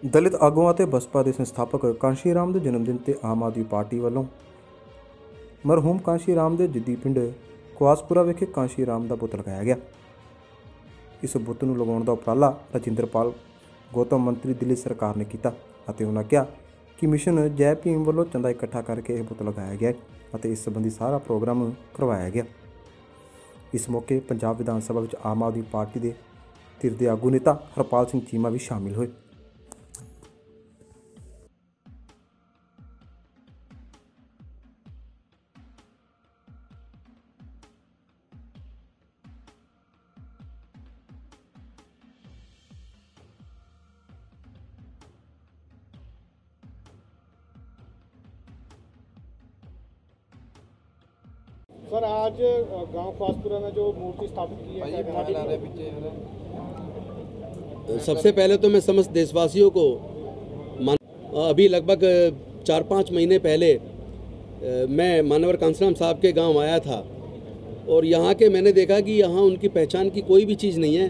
दलित आगुआं ते बसपा के संस्थापक कांशी राम के जन्मदिन ते आम आदमी पार्टी वालों मरहूम कांशी राम के जिद्दी पिंड कुआसपुरा विखे कांशी राम का बुत लगाया गया। इस बुत नूं लगाउण दा उपराला राजिंदरपाल गौतम मंत्री दिल्ली सरकार ने किया। उन्होंने कहा कि मिशन जय भीम वालों चंदा इकट्ठा करके यह बुत लगाया गया और इस संबंधी सारा प्रोग्राम करवाया गया। इस मौके पंजाब विधान सभा में आम आदमी पार्टी के धिर के आगू नेता हरपाल सिंह चीमा भी शामिल हुए। सर, आज गांव कुआसपुरा में जो मूर्ति स्थापित की है, सबसे पहले तो मैं समस्त देशवासियों को अभी लगभग 4-5 महीने पहले मैं मानवर कांशीराम साहब के गांव आया था और यहाँ के मैंने देखा कि यहाँ उनकी पहचान की कोई भी चीज़ नहीं है।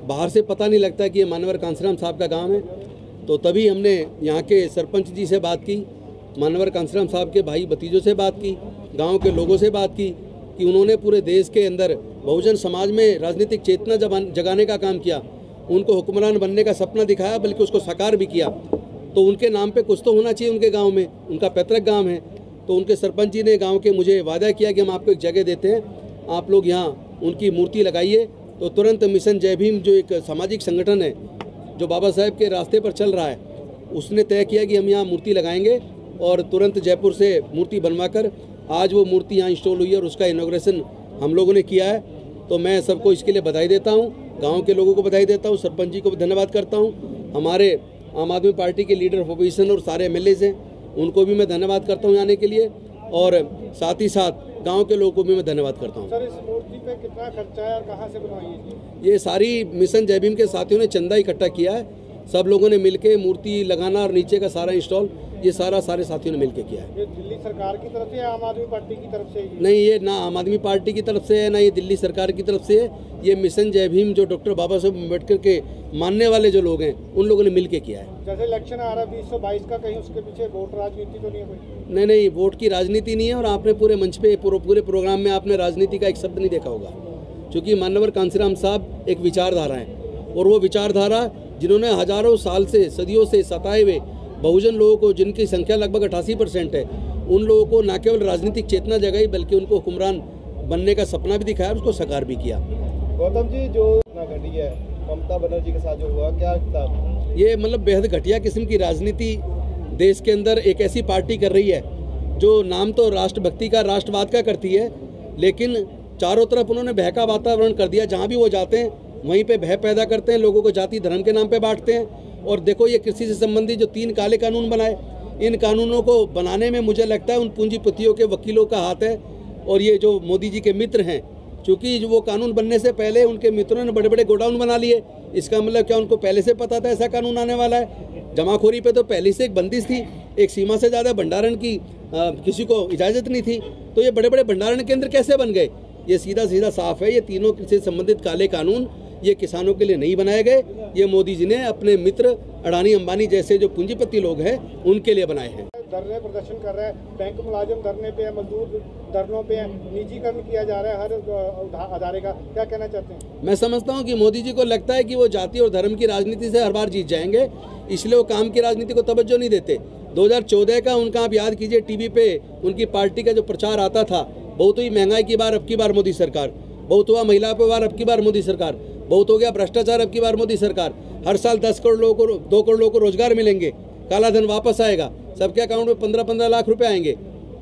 बाहर से पता नहीं लगता कि ये मानवर कांशीराम साहब का गांव है। तो तभी हमने यहाँ के सरपंच जी से बात की, मानवर कांशीराम साहब के भाई भतीजों से बात की, गांव के लोगों से बात की कि उन्होंने पूरे देश के अंदर बहुजन समाज में राजनीतिक चेतना जगाने का काम किया, उनको हुक्मरान बनने का सपना दिखाया, बल्कि उसको साकार भी किया। तो उनके नाम पे कुछ तो होना चाहिए उनके गांव में, उनका पैतृक गांव है। तो उनके सरपंच जी ने गांव के मुझे वादा किया कि हम आपको एक जगह देते हैं, आप लोग यहाँ उनकी मूर्ति लगाइए। तो तुरंत मिशन जय भीम जो एक सामाजिक संगठन है जो बाबा साहेब के रास्ते पर चल रहा है, उसने तय किया कि हम यहाँ मूर्ति लगाएंगे और तुरंत जयपुर से मूर्ति बनवाकर आज वो मूर्ति यहाँ इंस्टॉल हुई है और उसका इनॉग्रेशन हम लोगों ने किया है। तो मैं सबको इसके लिए बधाई देता हूँ, गांव के लोगों को बधाई देता हूँ, सरपंच जी को भी धन्यवाद करता हूँ, हमारे आम आदमी पार्टी के लीडर ऑफ अपोजिशन और सारे एमएलएज हैं उनको भी मैं धन्यवाद करता हूँ आने के लिए, और साथ ही साथ गाँव के लोगों को भी मैं धन्यवाद करता हूँ। सर, इस मूर्ति पे कितना खर्चा है और कहाँ से बनवाई है? ये सारी मिशन जय भीम के साथियों ने चंदा इकट्ठा किया है, सब लोगों ने मिलके मूर्ति लगाना और नीचे का सारा इंस्टॉल ये सारे साथियों ने मिलके किया है। ये दिल्ली सरकार की तरफ से या आम आदमी पार्टी की तरफ से? नहीं, ये ना आम आदमी पार्टी की तरफ से है ना ये दिल्ली सरकार की तरफ से है। ये मिशन जय भीम जो डॉक्टर बाबा साहेब अम्बेडकर के मानने वाले जो लोग हैं उन लोगों ने मिलके किया है। जैसे इलेक्शन आ रहा है 2022 का, कहीं उसके पीछे वोट राजनीति तो नहीं है कोई? नहीं, वोट की राजनीति नहीं है। और आपने पूरे मंच पे पूरे प्रोग्राम में आपने राजनीति का एक शब्द नहीं देखा होगा, क्योंकि मानवर कांशीराम साहब एक विचारधारा है और वो विचारधारा जिन्होंने हजारों साल से सदियों से सताए हुए बहुजन लोगों को, जिनकी संख्या लगभग 88% है, उन लोगों को न केवल राजनीतिक चेतना जगाई बल्कि उनको हुक्मरान बनने का सपना भी दिखाया, उसको साकार भी किया। गौतम जी, जो घटी है ममता बनर्जी के साथ जो हुआ, क्या था ये? मतलब बेहद घटिया किस्म की राजनीति देश के अंदर एक ऐसी पार्टी कर रही है जो नाम तो राष्ट्रभक्ति का, राष्ट्रवाद का करती है, लेकिन चारों तरफ उन्होंने भय का वातावरण कर दिया। जहाँ भी वो जाते हैं वहीं पे भय पैदा करते हैं, लोगों को जाति धर्म के नाम पे बांटते हैं। और देखो, ये कृषि से संबंधित जो 3 काले कानून बनाए, इन कानूनों को बनाने में मुझे लगता है उन पूंजीपतियों के वकीलों का हाथ है। और ये जो मोदी जी के मित्र हैं, चूँकि वो कानून बनने से पहले उनके मित्रों ने बड़े बड़े गोडाउन बना लिए, इसका मतलब क्या उनको पहले से पता था ऐसा कानून आने वाला है? जमाखोरी पे तो पहले से एक बंदिश थी, एक सीमा से ज़्यादा भंडारण की किसी को इजाज़त नहीं थी। तो ये बड़े बड़े भंडारण केंद्र कैसे बन गए? ये सीधा साफ है, ये तीनों से संबंधित काले कानून ये किसानों के लिए नहीं बनाए गए, ये मोदी जी ने अपने मित्र अडानी अंबानी जैसे जो पूंजीपति लोग हैं उनके लिए बनाए हैं। धरने प्रदर्शन कर रहे हैं, बैंक मुलाजिम धरने पे है, मजदूर धरनों पे है, निजीकरण किया जा रहा है हर अदारे का, क्या कहना चाहते हैं? मैं समझता हूं कि मोदी जी को लगता है कि वो जाति और धर्म की राजनीति से हर बार जीत जाएंगे, इसलिए वो काम की राजनीति को तवज्जो नहीं देते। 2014 का उनका आप याद कीजिए, टीवी पे उनकी पार्टी का जो प्रचार आता था, बहुत हुई महंगाई की बार अब की बार मोदी सरकार, बहुत हुआ महिला पे बार अब की बार मोदी सरकार, बहुत हो गया भ्रष्टाचार अब की बार मोदी सरकार, हर साल 10 करोड़ लोगों को 2 करोड़ लोगों को रोजगार मिलेंगे, काला धन वापस आएगा, सबके अकाउंट में 15-15 लाख रुपए आएंगे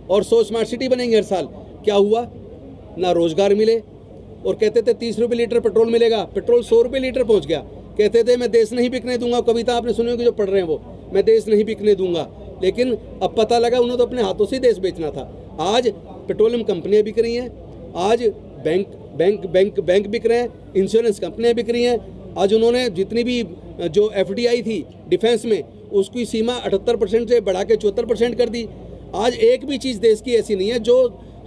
और 100 स्मार्ट सिटी बनेंगे हर साल। क्या हुआ? ना रोजगार मिले, और कहते थे 30 रुपये लीटर पेट्रोल मिलेगा, पेट्रोल 100 रुपये लीटर पहुंच गया। कहते थे मैं देश नहीं बिकने दूंगा, कविता आपने सुनी होगी जो पढ़ रहे हैं वो, मैं देश नहीं बिकने दूंगा, लेकिन अब पता लगा उन्होंने तो अपने हाथों से देश बेचना था। आज पेट्रोलियम कंपनियां बिक रही हैं, आज बैंक बिक रहे हैं, इंश्योरेंस कंपनियां बिक रही हैं। आज उन्होंने जितनी भी जो FDI थी डिफेंस में, उसकी सीमा 78% से बढ़ा के 74% कर दी। आज एक भी चीज़ देश की ऐसी नहीं है जो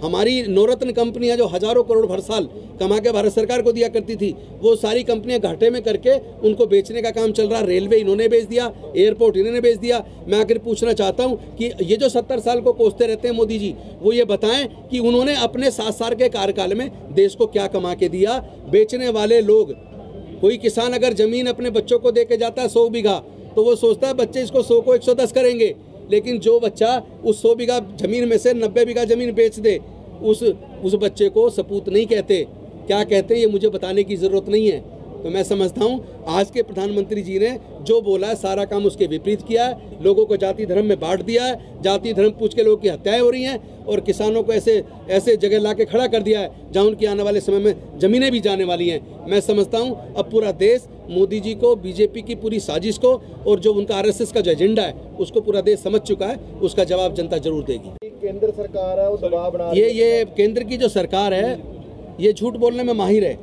हमारी नवरत्न कंपनियां जो हजारों करोड़ हर साल कमा के भारत सरकार को दिया करती थी, वो सारी कंपनियां घाटे में करके उनको बेचने का काम चल रहा। रेलवे इन्होंने बेच दिया, एयरपोर्ट इन्होंने बेच दिया। मैं आखिर पूछना चाहता हूं कि ये जो 70 साल को कोसते रहते हैं मोदी जी, वो ये बताएं कि उन्होंने अपने 7 साल के कार्यकाल में देश को क्या कमा के दिया। बेचने वाले लोग, कोई किसान अगर जमीन अपने बच्चों को दे के जाता है 100 बीघा, तो वो सोचता है बच्चे इसको 100 को 110 करेंगे, लेकिन जो बच्चा उस 100 बीघा जमीन में से 90 बीघा जमीन बेच दे, उस बच्चे को सपूत नहीं कहते। क्या कहते हैं ये मुझे बताने की ज़रूरत नहीं है। तो मैं समझता हूँ आज के प्रधानमंत्री जी ने जो बोला है सारा काम उसके विपरीत किया है। लोगों को जाति धर्म में बांट दिया है, जाति धर्म पूछ के लोगों की हत्याएं हो रही हैं और किसानों को ऐसे जगह ला के खड़ा कर दिया है जहाँ उनकी आने वाले समय में ज़मीनें भी जाने वाली हैं। मैं समझता हूँ अब पूरा देश मोदी जी को, बीजेपी की पूरी साजिश को और जो उनका RSS का जो एजेंडा है उसको पूरा देश समझ चुका है। उसका जवाब जनता जरूर देगी। केंद्र सरकार है वो दबाव बना ये केंद्र की जो सरकार है ये झूठ बोलने में माहिर है।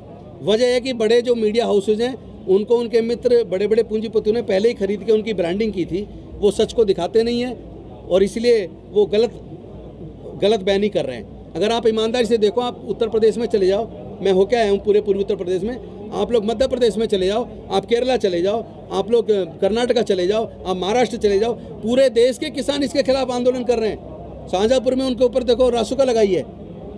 वजह है कि बड़े जो मीडिया हाउसेज हैं उनको उनके मित्र बड़े बड़े पूंजीपतियों ने पहले ही खरीद के उनकी ब्रांडिंग की थी, वो सच को दिखाते नहीं हैं और इसलिए वो गलत बयानी कर रहे हैं। अगर आप ईमानदारी से देखो, आप उत्तर प्रदेश में चले जाओ, मैं होके आया हूँ पूरे पूर्वी उत्तर प्रदेश में, आप लोग मध्य प्रदेश में चले जाओ, आप केरला चले जाओ, आप लोग कर्नाटका चले जाओ, आप महाराष्ट्र चले जाओ, पूरे देश के किसान इसके खिलाफ आंदोलन कर रहे हैं। शाहजहाँपुर में उनके ऊपर देखो रासुका लगाई है,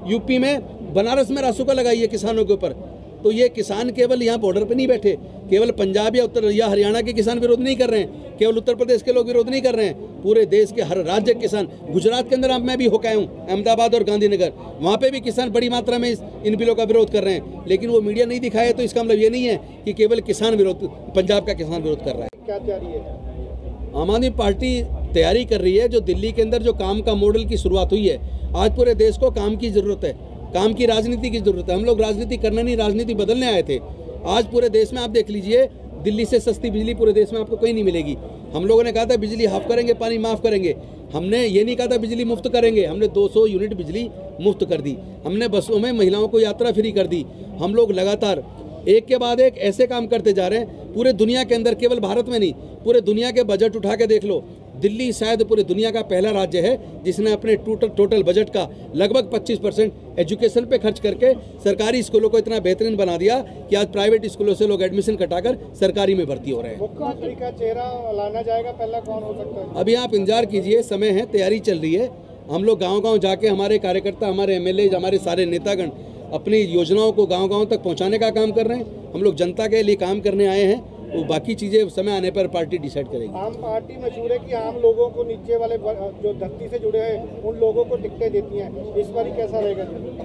यूपी में बनारस में रासुका लगाई है किसानों के ऊपर। तो ये किसान केवल यहाँ बॉर्डर पे नहीं बैठे, केवल पंजाब या हरियाणा के किसान विरोध नहीं कर रहे हैं, केवल उत्तर प्रदेश के लोग विरोध नहीं कर रहे हैं, पूरे देश के हर राज्य के किसान। गुजरात के अंदर मैं भी होकर आया हूँ, अहमदाबाद और गांधीनगर, वहाँ पे भी किसान बड़ी मात्रा में इन बिलों का विरोध कर रहे हैं, लेकिन वो मीडिया नहीं दिखाया। तो इसका मतलब ये नहीं है कि केवल किसान विरोध, पंजाब का किसान विरोध कर रहा है। क्या तैयारी है? आम आदमी पार्टी तैयारी कर रही है। जो दिल्ली के अंदर जो काम का मॉडल की शुरुआत हुई है, आज पूरे देश को काम की ज़रूरत है, काम की राजनीति की जरूरत है। हम लोग राजनीति करने नहीं, राजनीति बदलने आए थे। आज पूरे देश में आप देख लीजिए, दिल्ली से सस्ती बिजली पूरे देश में आपको कहीं नहीं मिलेगी। हम लोगों ने कहा था बिजली हाफ करेंगे, पानी माफ़ करेंगे। हमने ये नहीं कहा था बिजली मुफ्त करेंगे, हमने 200 यूनिट बिजली मुफ्त कर दी। हमने बसों में महिलाओं को यात्रा फ्री कर दी। हम लोग लगातार एक के बाद एक ऐसे काम करते जा रहे हैं। पूरे दुनिया के अंदर, केवल भारत में नहीं, पूरे दुनिया के बजट उठा के देख लो, दिल्ली शायद पूरे दुनिया का पहला राज्य है जिसने अपने टोटल बजट का लगभग 25% एजुकेशन पे खर्च करके सरकारी स्कूलों को इतना बेहतरीन बना दिया कि आज प्राइवेट स्कूलों से लोग एडमिशन कटाकर सरकारी में भर्ती हो रहे हैं। मुख्यमंत्री का चेहरा लाना जाएगा, पहला कौन हो सकता है? अभी आप इंतजार कीजिए, समय है, तैयारी चल रही है। हम लोग गाँव-गाँव जाके हमारे कार्यकर्ता, हमारे MLA, हमारे सारे नेतागण अपनी योजनाओं को गाँव-गाँव तक पहुँचाने का काम कर रहे हैं। हम लोग जनता के लिए काम करने आए हैं, वो बाकी चीज़ें समय आने पर पार्टी डिसाइड करेगी। आम पार्टी मशहूर है कि आम लोगों को, नीचे वाले जो धरती से जुड़े हैं उन लोगों को टिकटें देती हैं, इस बार कैसा रहेगा?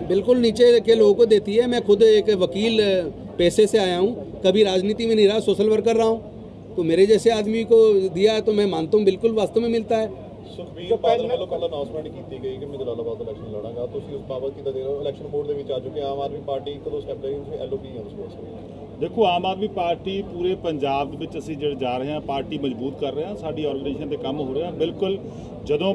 बिल्कुल नीचे के लोगों को देती है। मैं खुद एक वकील पेशे से आया हूँ, कभी राजनीति में नहीं रहा, सोशल वर्कर रहा हूँ, तो मेरे जैसे आदमी को दिया है तो मैं मानता हूँ बिल्कुल वास्तव में मिलता है। ਸੁਖਬੀਰ ਬਾਦਲ ਵੱਲੋਂ ਕੱਲ ਅਨਾਉਂਸਮੈਂਟ ਕੀਤੀ ਗਈ ਕਿ ਮੈਂ ਜਲਾਲਾਬਾਦ ਇਲੈਕਸ਼ਨ ਲੜਾਂਗਾ, ਤੁਸੀਂ ਉਸ ਬਾਬਤ ਕਿੱਦਾਂ ਦੇ ਰਹੇ ਹੋ? ਇਲੈਕਸ਼ਨ ਬੋਰਡ ਦੇ ਵਿੱਚ ਆ ਚੁੱਕੇ ਆਮ ਆਦਮੀ ਪਾਰਟੀ ਇੱਕ ਦੋ ਸਟੈਪ ਲਈ LOP ਹੈ ਉਸ ਕੋਲ। ਦੇਖੋ, ਆਮ ਆਦਮੀ ਪਾਰਟੀ ਪੂਰੇ ਪੰਜਾਬ ਦੇ ਵਿੱਚ ਅਸੀਂ ਜਿਹੜੇ ਜਾ ਰਹੇ ਹਾਂ, ਪਾਰਟੀ ਮਜ਼ਬੂਤ ਕਰ ਰਹੇ ਹਾਂ, ਸਾਡੀ ਆਰਗੇਨਾਈਜੇਸ਼ਨ ਤੇ ਕੰਮ ਹੋ ਰਿਹਾ। ਬਿਲਕੁਲ ਜਦੋਂ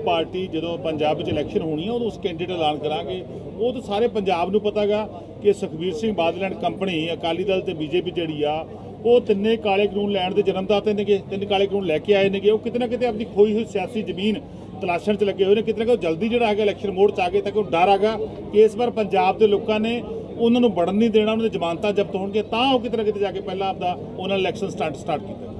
ਪੰਜਾਬ ਵਿੱਚ ਇਲੈਕਸ਼ਨ ਹੋਣੀ ਹੈ ਉਦੋਂ ਉਸ ਕੈਂਡੀਡੇਟ ਐਲਾਨ ਕਰਾਂਗੇ। ਉਹ ਤਾਂ ਸਾਰੇ ਪੰਜਾਬ ਨੂੰ ਪਤਾਗਾ ਕਿ ਸੁਖਬੀਰ ਸਿੰਘ ਬਾਦਲ ਐਂਡ ਕੰਪਨੀ, ਅਕਾਲੀ ਦਲ ਤੇ BJP ਜਿਹੜੀ ਆ, ਉਹ ਤਿੰਨੇ ਕਾਲੇ ਕਾਨੂੰਨ ਲੈਣ ਦੇ ਜਨਮਦਾਤੇ ਨੇਗੇ, ਤਿੰਨ ਕਾਲੇ ਕਾਨੂੰਨ ਲੈ ਕੇ ਆਏ ਨੇਗੇ। ਉਹ ਕਿਤੇ ਨਾ ਕਿਤੇ ਆਪਣੀ ਖੋਈ ਹੋਈ ਸਿਆਸੀ ਜ਼ਮੀਨ ਤਲਾਸ਼ਣ 'ਚ ਲੱਗੇ ਹੋਏ ਨੇ। ਕਿਤੇ ਨਾ ਕਿਤੇ ਜਲਦੀ ਜਿਹੜਾ ਹੈਗਾ ਇਲੈਕਸ਼ਨ ਮੋਡ 'ਚ ਆ ਗਏ, ਤਾਂ ਕਿ ਉਹ ਡਰ ਹੈਗਾ ਕਿ ਇਸ ਵਾਰ ਪੰਜਾਬ ਦੇ ਲੋਕਾਂ ਨੇ ਉਹਨਾਂ ਨੂੰ ਵੜਨ ਨਹੀਂ ਦੇਣਾ, ਉਹਨਾਂ ਦੀ ਜ਼ਮਾਨਤਾਂ ਜ਼ਬਤ ਹੋਣਗੀਆਂ, ਤਾਂ ਉਹ ਕਿਤੇ ਨਾ ਕਿਤੇ ਜਾ ਕੇ ਪਹਿਲਾਂ ਆਪਦਾ ਉਹਨਾਂ ਨੇ ਇਲੈਕਸ਼ਨ ਸਟਾर्ट ਕੀਤਾ।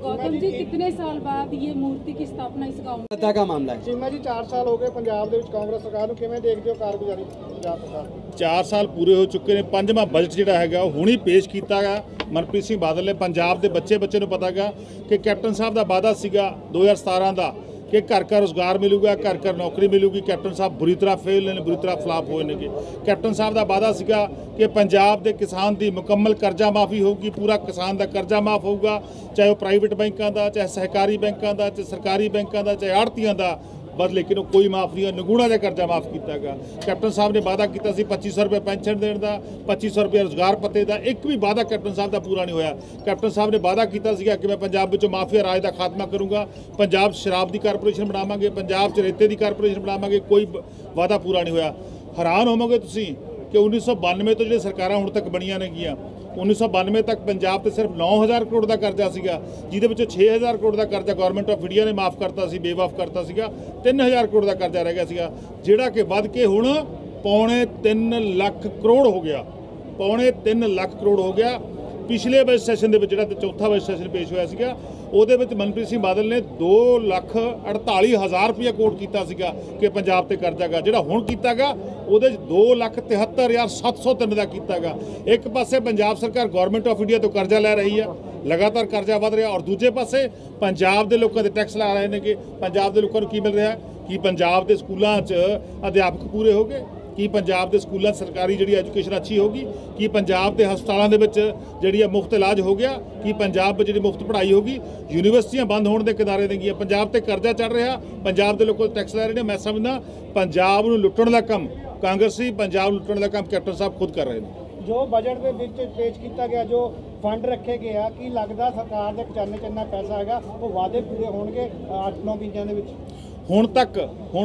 गौतम जी, कितने साल बाद ये मूर्ति की स्थापना इस गांव में? का मामला है। ਚੀਮਾ ਜੀ 4 ਸਾਲ ਹੋ ਗਏ ਪੰਜਾਬ ਦੇ ਵਿੱਚ ਕਾਂਗਰਸ ਸਰਕਾਰ ਨੂੰ, ਕਿਵੇਂ ਦੇਖਦੇ ਹੋ ਕਾਰਗੁਜ਼ਾਰੀ ਪੰਜਾਬ ਸਰਕਾਰ ਦੀ? 4 ਸਾਲ ਪੂਰੇ ਹੋ ਚੁੱਕੇ ਨੇ। 5ਵਾਂ ਬਜਟ ਜਿਹੜਾ ਹੈਗਾ ਉਹ ਹੁਣੀ ਪੇਸ਼ ਕੀਤਾ ਗਾ ਮਨਪ੍ਰੀਤ ਸਿੰਘ ਬਾਦਲ ਨੇ। ਪੰਜਾਬ ਦੇ ਬੱਚੇ ਨੂੰ ਪਤਾ ਗਾ ਕਿ ਕੈਪਟਨ ਸਾਹਿਬ ਦਾ ਵਾਅਦਾ ਸੀਗਾ 2017 ਦਾ ਕਿ ਘਰ ਘਰ ਰੁਜ਼ਗਾਰ ਮਿਲੂਗਾ, ਘਰ ਘਰ ਨੌਕਰੀ ਮਿਲੂਗੀ। ਕੈਪਟਨ ਸਾਹਿਬ ਬੁਰੀ ਤਰ੍ਹਾਂ ਫੇਲ ਨੇ, ਬੁਰੀ ਤਰ੍ਹਾਂ ਫਲਾਪ ਹੋਏ ਨੇਗੇ। ਕੈਪਟਨ ਸਾਹਿਬ ਦਾ ਵਾਅਦਾ ਸੀਗਾ ਕਿ ਪੰਜਾਬ ਦੇ ਕਿਸਾਨ ਦੀ ਮੁਕੰਮਲ ਕਰਜ਼ਾ ਮਾਫੀ ਹੋਊਗੀ, ਪੂਰਾ ਕਿਸਾਨ ਦਾ ਕਰਜ਼ਾ ਮਾਫ ਹੋਊਗਾ, ਚਾਹੇ ਉਹ ਪ੍ਰਾਈਵੇਟ ਬੈਂਕਾਂ ਦਾ, ਚਾਹੇ ਸਹਿਕਾਰੀ ਬੈਂਕਾਂ ਦਾ, ਚਾਹੇ ਸਰਕਾਰੀ ਬੈਂਕਾਂ ਦਾ, ਚਾਹੇ ਆੜ੍ਹਤੀਆਂ ਦਾ। बस लेकिन कोई माफ़ नहीं है, निगूणा का कर्जा माफ़ किया गया। कैप्टन साहब ने वादा किया 2500 रुपये पेंशन देने का, 2500 रुपये रोजगार पत्ते का, एक भी वादा कैप्टन साहब का पूरा नहीं होया। कैप्टन साहब ने वादा किया कि मैं पंजाब में माफिया राज का खात्मा करूँगा, पंजाब शराब की कारपोरेशन बनावांगे, पंजाब रेते की कारपोरेशन बनावांगे। कोई वादा पूरा नहीं होया। हैरान होवोगे तुसीं कि 1992 तो जो सरकारां हुण तक बणियां नेगियां, 1992 तक पंजाब ते सिर्फ 9000 करोड़ का कर्जा सीगा, जिहदे विचों 6000 करोड़ का कर्जा गवर्नमेंट ऑफ इंडिया ने माफ़ करता सी, बेवाफ करता सीगा। 3000 करोड़ का कर्जा रह गया सीगा, जिहड़ा कि वध के हुण 3.5 ਲੱਖ ਕਰੋੜ ਹੋ ਗਿਆ, 3.5 ਲੱਖ ਕਰੋੜ ਹੋ ਗਿਆ। ਪਿਛਲੇ ਬਜਟ ਸੈਸ਼ਨ ਦੇ ਵਿੱਚ ਜਿਹੜਾ ਤੇ ਚੌਥਾ ਬਜਟ ਸੈਸ਼ਨ ਪੇਸ਼ ਹੋਇਆ ਸੀਗਾ, ਉਹਦੇ ਵਿੱਚ ਮਨਪ੍ਰੀਤ ਸਿੰਘ ਬਾਦਲ ਨੇ 2,48,000 ਰੁਪਇਆ ਕੋਟ ਕੀਤਾ ਸੀਗਾ ਕਿ ਪੰਜਾਬ ਤੇ ਕਰਜ਼ਾ ਗਾ। ਜਿਹੜਾ ਹੁਣ ਕੀਤਾਗਾ ਉਹਦੇ 'ਚ 2,73,703 ਦਾ ਕੀਤਾਗਾ। ਇੱਕ ਪਾਸੇ ਪੰਜਾਬ ਸਰਕਾਰ ਗਵਰਨਮੈਂਟ ਆਫ ਇੰਡੀਆ ਤੋਂ ਕਰਜ਼ਾ ਲੈ ਰਹੀ ਆ, ਲਗਾਤਾਰ ਕਰਜ਼ਾ ਵਧ ਰਿਹਾ, ਔਰ ਦੂਜੇ ਪਾਸੇ ਪੰਜਾਬ ਦੇ ਲੋਕਾਂ ਦੇ ਟੈਕਸ ਲਾ ਰਹੇ ਨੇ ਕਿ ਪੰਜਾਬ ਦੇ ਲੋਕਾਂ ਨੂੰ ਕੀ ਮਿਲ ਰਿਹਾ, ਕਿ ਪੰਜਾਬ ਦੇ ਸਕੂਲਾਂ 'ਚ ਅਧਿਆਪਕ ਪੂਰੇ ਹੋ ਗਏ, ਕਿ ਪੰਜਾਬ ਦੇ ਸਕੂਲਾਂ ਸਰਕਾਰੀ ਜਿਹੜੀ ਐਜੂਕੇਸ਼ਨ ਅੱਛੀ ਹੋਗੀ, ਕਿ ਪੰਜਾਬ ਦੇ ਹਸਪਤਾਲਾਂ ਦੇ ਵਿੱਚ ਜਿਹੜੀ ਮੁਫਤ ਇਲਾਜ ਹੋ ਗਿਆ, ਕਿ ਪੰਜਾਬ ਵਿੱਚ ਜਿਹੜੀ ਮੁਫਤ ਪੜ੍ਹਾਈ ਹੋਗੀ, ਯੂਨੀਵਰਸਿਟੀਆਂ ਬੰਦ ਹੋਣ ਦੇ ਕਿਨਾਰੇ ਨੇ ਗਈਆਂ, ਪੰਜਾਬ ਤੇ ਕਰਜ਼ਾ ਚੜ ਰਿਹਾ, ਪੰਜਾਬ ਦੇ ਲੋਕਾਂ ਟੈਕਸ ਲੈ ਰਹੇ ਨੇ। ਮੈਂ ਸਮਝਦਾ ਪੰਜਾਬ ਨੂੰ ਲੁੱਟਣ ਦਾ ਕੰਮ ਕਾਂਗਰਸੀ, ਪੰਜਾਬ ਨੂੰ ਲੁੱਟਣ ਦਾ ਕੰਮ ਕੈਪਟਨ ਸਾਹਿਬ ਖੁਦ ਕਰ ਰਹੇ ਨੇ। ਜੋ ਬਜਟ ਦੇ ਵਿੱਚ ਪੇਸ਼ ਕੀਤਾ ਗਿਆ, ਜੋ ਫੰਡ ਰੱਖੇ ਗਏ ਆ, ਕੀ ਲੱਗਦਾ ਸਰਕਾਰ ਦੇ ਖਜ਼ਾਨੇ 'ਚ ਇੰਨਾ ਪੈਸਾ ਹੈਗਾ, ਉਹ ਵਾਅਦੇ ਪੂਰੇ ਹੋਣਗੇ 8-9 ਮਹੀਨਿਆਂ ਦੇ ਵਿੱਚ? ਹੁਣ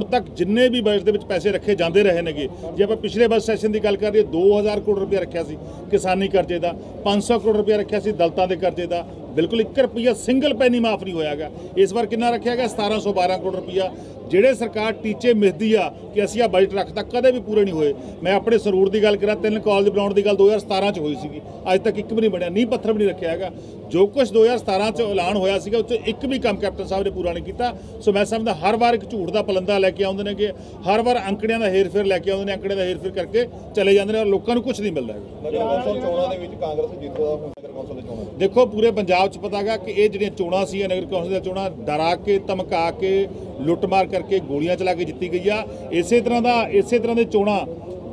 ਤੱਕ ਜਿੰਨੇ ਵੀ ਬਜਟ ਦੇ ਵਿੱਚ ਪੈਸੇ ਰੱਖੇ ਜਾਂਦੇ ਰਹੇ ਨੇਗੇ, ਜੇ ਆਪਾਂ ਪਿਛਲੇ ਬਜਟ ਸੈਸ਼ਨ ਦੀ ਗੱਲ ਕਰੀਏ 2000 ਕਰੋੜ ਰੁਪਇਆ ਰੱਖਿਆ ਸੀ ਕਿਸਾਨੀ ਕਰਜ਼ੇ ਦਾ, 500 ਕਰੋੜ ਰੁਪਇਆ ਰੱਖਿਆ ਸੀ ਦਲਤਾਂ ਦੇ ਕਰਜ਼ੇ ਦਾ, ਬਿਲਕੁਲ 1 ਰੁਪਇਆ ਸਿੰਗਲ ਪੈਨੀ ਮਾਫ ਨਹੀਂ ਹੋਇਆਗਾ। ਇਸ ਵਾਰ ਕਿੰਨਾ ਰੱਖਿਆ ਗਿਆ? 1712 ਕਰੋੜ ਰੁਪਇਆ। ਜਿਹੜੇ ਸਰਕਾਰ ਟੀਚੇ ਮਿਥਦੀ ਆ ਕਿ ਅਸੀਂ ਆ ਬਜਟ ਰੱਖਤਾ, ਕਦੇ ਵੀ ਪੂਰੇ ਨਹੀਂ ਹੋਏ। ਮੈਂ ਆਪਣੇ ਸਰੂਰ ਦੀ ਗੱਲ ਕਰਾਂ, 3 ਕਾਲਜ ਬਣਾਉਣ ਦੀ ਗੱਲ 2017 'ਚ ਹੋਈ ਸੀਗੀ, ਅੱਜ ਤੱਕ ਇੱਕ ਵੀ ਨਹੀਂ ਬਣਿਆ, ਨੀਂਹ ਪੱਥਰ ਵੀ ਨਹੀਂ ਰੱਖਿਆ ਹੈਗਾ। ਜੋ ਕੁਝ 2017 'ਚ ਐਲਾਨ ਹੋਇਆ ਸੀਗਾ ਉਹ 'ਚ ਇੱਕ ਵੀ ਕੰਮ ਕੈਪਟਨ ਸਾਹਿਬ ਨੇ ਪੂਰਾ ਨਹੀਂ ਕੀਤਾ। ਸੋ ਮੈਂ ਸਮਝਦਾ ਹਰ ਵਾਰ ਇੱਕ ਝੂਠ ਦਾ ਪਲੰਦਾ ਲੈ ਕੇ ਆਉਂਦੇ ਨੇਗੇ, ਹਰ ਵਾਰ ਅੰਕੜਿਆਂ ਦਾ ਹੇਰ-ਫੇਰ ਲੈ ਕੇ ਆਉਂਦੇ ਨੇ, ਅੰਕੜੇ ਦਾ ਹੇਰ-ਫੇਰ ਕਰਕੇ ਚਲੇ ਜਾਂਦੇ ਨੇ, ਔਰ ਲੋਕਾਂ ਨੂੰ ਕੁਝ ਨਹੀਂ ਮਿਲਦਾ ਹੈਗਾ। ਨਗਰ ਕੌਂਸਲ ਚੋਣਾਂ ਦੇ ਵਿੱਚ ਕਾਂਗਰਸ ਜਿੱਤਦਾ, ਨਗਰ ਕੌਂਸਲ ਦੇ ਚੋਣਾਂ ਦੇਖੋ ਪੂਰੇ ਪੰਜਾਬ 'ਚ ਪਤਾ ਗਾ ਕਿ ਇਹ ਜਿਹੜੀਆਂ ਚੋਣਾਂ ਸੀ, ਨਗਰ ਕੌਂਸਲ ਦੀਆਂ ਚੋਣਾਂ ਡਰਾ ਕੇ, ਧਮਕਾ ਕੇ, ਲੁੱਟਮਾਰ ਕਰਕੇ, ਗੋਲੀਆਂ ਚਲਾ ਕੇ ਜਿੱਤੀ ਗਈ ਆ। ਇਸੇ ਤਰ੍ਹਾਂ ਦੇ ਚੋਣਾਂ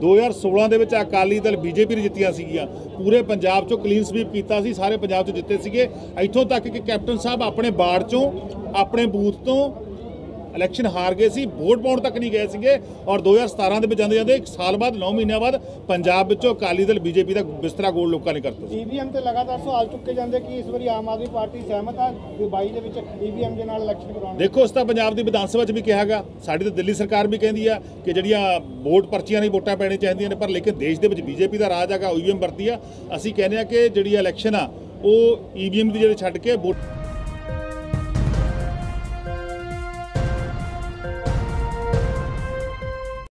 2016 ਦੇ ਵਿੱਚ ਅਕਾਲੀ ਦਲ ਬੀਜੇਪੀ ਨੇ ਜਿੱਤੀਆਂ ਸੀਗੀਆਂ। ਪੂਰੇ ਪੰਜਾਬ 'ਚੋਂ ਕਲੀਨ ਸਵੀਪ ਕੀਤਾ ਸੀ, ਸਾਰੇ ਪੰਜਾਬ 'ਚ ਜਿੱਤੇ ਸੀਗੇ। ਇੱਥੋਂ ਤੱਕ ਕਿ ਕੈਪਟਨ ਸਾਹਿਬ ਆਪਣੇ ਬਾੜ 'ਚੋਂ, ਆਪਣੇ ਬੂਥ ਤੋਂ ਇਲੈਕਸ਼ਨ ਹਾਰ ਗਏ ਸੀ, ਵੋਟ ਪਾਉਣ ਤੱਕ ਨਹੀਂ ਗਏ ਸੀਗੇ। ਔਰ 2017 ਦੇ ਵਿੱਚ ਜਾਂਦੇ 1 ਸਾਲ ਬਾਅਦ 9 ਮਹੀਨਿਆਂ ਬਾਅਦ ਪੰਜਾਬ ਵਿੱਚੋਂ ਅਕਾਲੀ ਦਲ ਬੀਜੇਪੀ ਦਾ ਬਿਸਤਰਾ ਗੋਲ ਲੋਕਾਂ ਨੇ ਕਰਤਾ ਸੀ। ਈਵੀਐਮ ਤੇ ਲਗਾਤਾਰ ਸਵਾਲ ਚੁੱਕੇ ਜਾਂਦੇ ਕਿ ਇਸ ਵਾਰੀ ਆਮ ਆਦਮੀ ਪਾਰਟੀ ਸਹਿਮਤ ਆ 22 ਦੇ ਵਿੱਚ ਈਵੀਐਮ ਦੇ ਨਾਲ ਇਲੈਕਸ਼ਨ ਕਰਾਉਣ। ਦੇਖੋ ਉਸ ਤਾਂ ਪੰਜਾਬ ਦੀ ਵਿਧਾਨ ਸਭਾ 'ਚ ਵੀ ਕਿਹਾਗਾ, ਸਾਡੀ ਤਾਂ ਦਿੱਲੀ ਸਰਕਾਰ ਵੀ ਕਹਿੰਦੀ ਆ ਕਿ ਜਿਹੜੀਆਂ ਵੋਟ ਪਰਚੀਆਂ ਨਹੀਂ ਵੋਟਾਂ ਪੈਣੀਆਂ ਚਾਹੀਦੀਆਂ ਨੇ, ਪਰ ਲੇਕਿਨ ਦੇਸ਼ ਦੇ ਵਿੱਚ ਬੀਜੇਪੀ ਦਾ ਰਾਜ ਹੈਗਾ, ਈਵੀਐਮ ਵਰਤੀ ਆ। ਅਸੀਂ ਕਹਿੰਦੇ ਆ ਕਿ ਜਿਹੜੀ ਇਲੈਕਸ਼ਨ ਆ ਉਹ ਈਵੀਐਮ ਦੀ ਜਿਹੜੇ ਛੱਡ ਕੇ ਵੋਟ